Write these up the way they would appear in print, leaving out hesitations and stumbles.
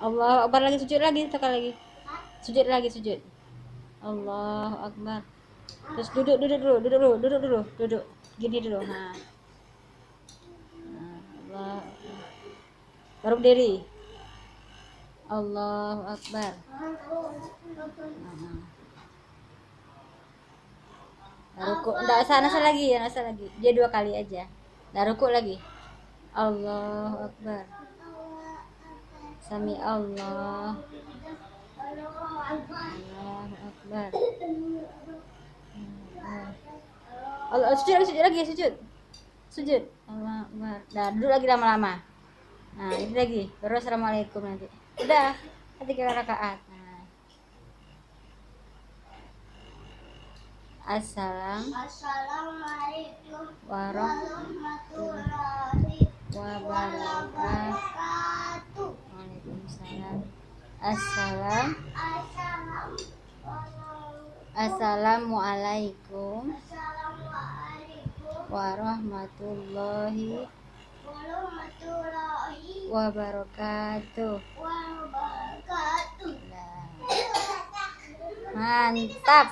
Allahu Akbar lagi, sujud lagi, sekali lagi. Sujud lagi, sujud. Allahu Akbar. Terus duduk, duduk dulu, duduk dulu, duduk dulu, duduk. Gini dulu. Nah, Allah. Baru berdiri. Allahu Akbar. Nah, ruku. Enggak usah nasa lagi, ya nasa lagi. Dia 2 kali aja. Nah, ruku lagi. Allahu Akbar. Sami Allah. Allahu Akbar. Allah, sujud lagi, sujud. Sujud. Allahu Akbar. Nah, duduk lagi lama-lama. Nah, ini lagi. Baru assalamualaikum nanti. Udah. Nanti 3 rakaat. Nah. Assalamualaikum warahmatullahi wabarakatuh. Waalaikumsalam. Assalamualaikum warahmatullahi wabarakatuh. Mantap.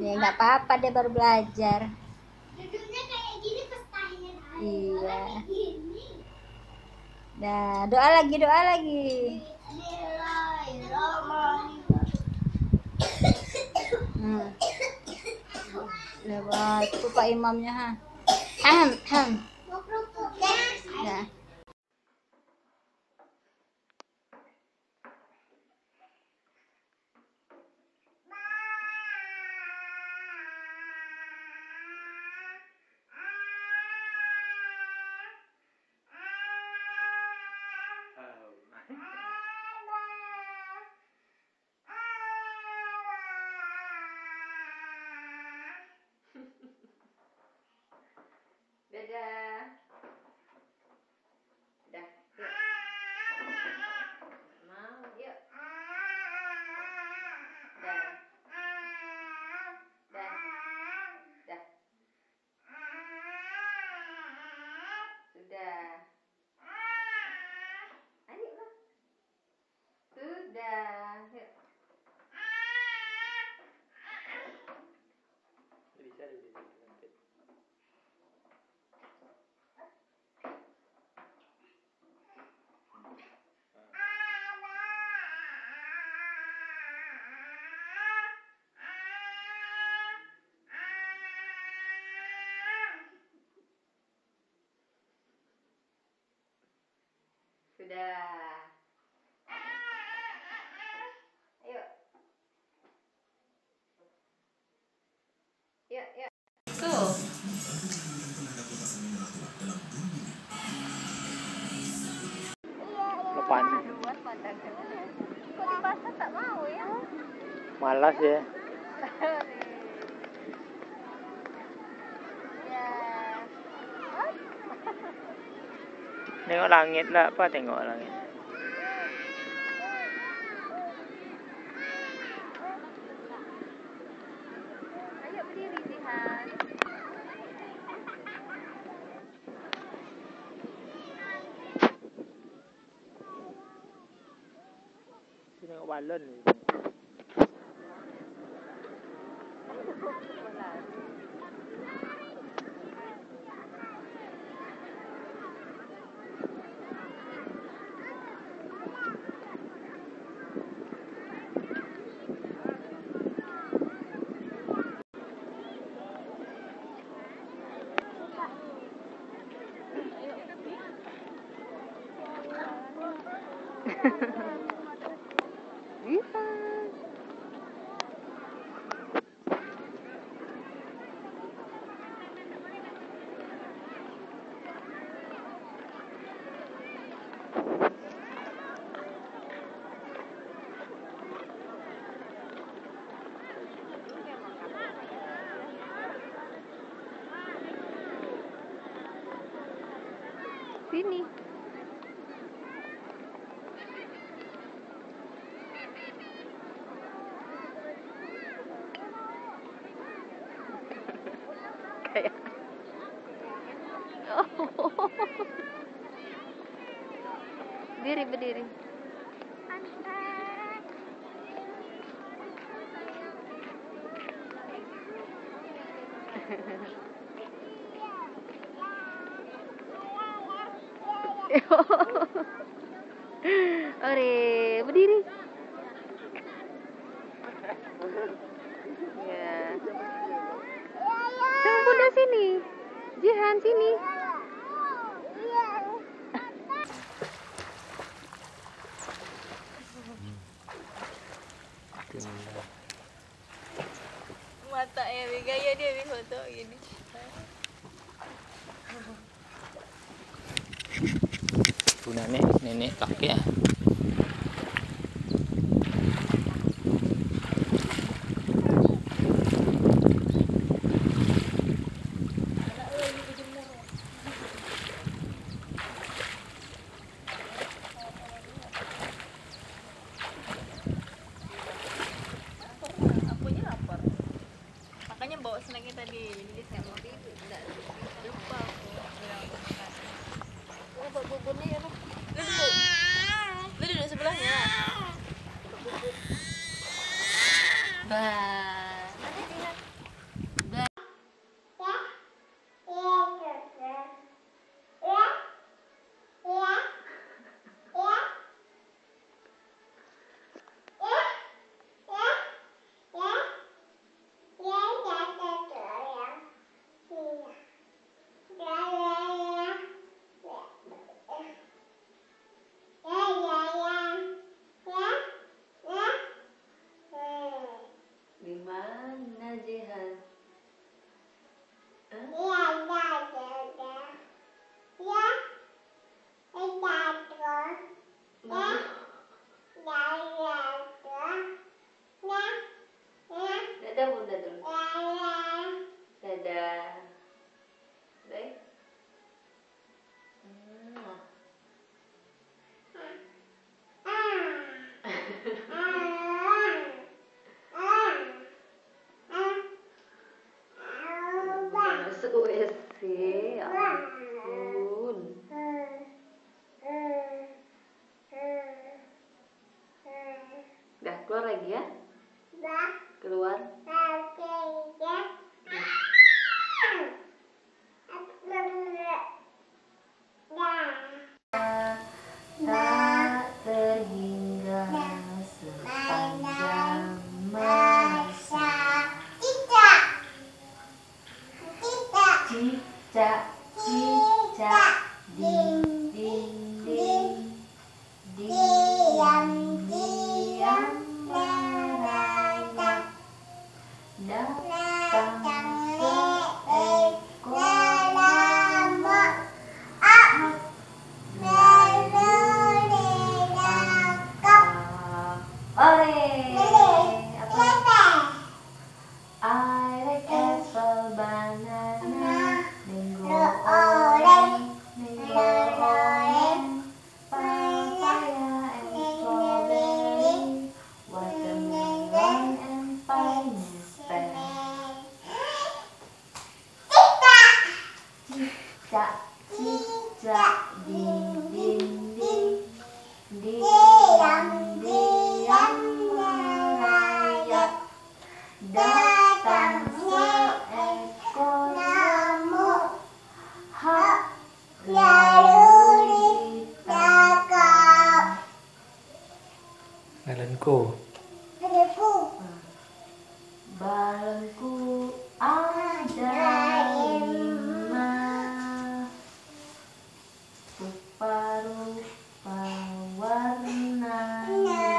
Ya nggak apa-apa, dia baru belajar. Duduknya kayak gini pestahin aja. Iya. Gini. Nah, doa lagi, doa lagi. Bismillahirrahmanirrahim. Lewat itu Pak Imamnya, ha. Mau kerupuk ya? Nah. Dadah. Dah, yuk. Mau, yuk. Dah. Dah. Dah. Sudah. Ayolah. Sudah. Yuk. Sudah. Ayo. Yuk, yuk. Tuh. Lepan. Kok dipaksa tak mau ya? Malas ya. Ya. Tengok langit lah, apa tengok langit. Ayo berdiri, Jihan. Tengok balon ni. Sini. Kayak Berdiri, berdiri. Ore, berdiri. Ya. Sama bunda sini. Jihan sini. Mata Ewi gaya dia di foto gini. Tuh nenek kakek. Akunya lapar. Makanya bawa snacknya tadi. Jadi saya mau tidur. Enggak lupa aku bilang mau makan. Bawa buburnya ya, Pak. Lu duduk sebelahnya. Bah. Nanti tinggal. Di mana Jihan? Dadah bunda dulu. Dadah. Baik. Masuk WC, ya ampun. Dah keluar lagi ya? Keluar. Tak terhingga sepanjang masa. Cicak, cicak, ding, ding, ding. Diam, diam, merayap. Datang seekor lambat. I like apple, banana, mango, orange, papaya and strawberry, watermelon and pineapple. Cicak, cicak, ding, ding, ding. Diam, diam, merayap. Datang seekor nyamuk, hap, lalu ditangkap. Balonku. Balonku ada 5, rupa-rupa warnanya,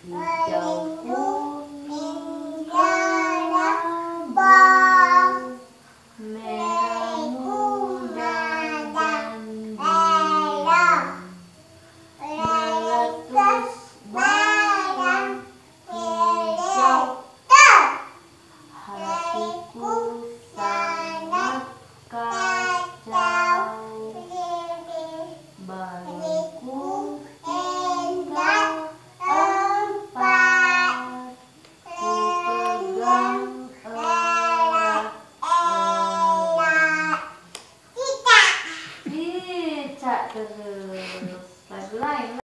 hijau, kuning, abang, merah muda dan biru, meletus badang hijau. Hatiku sangat kacau, balonku tinggal 4, ku pegang erat-erat. Cicak terus lagu lain.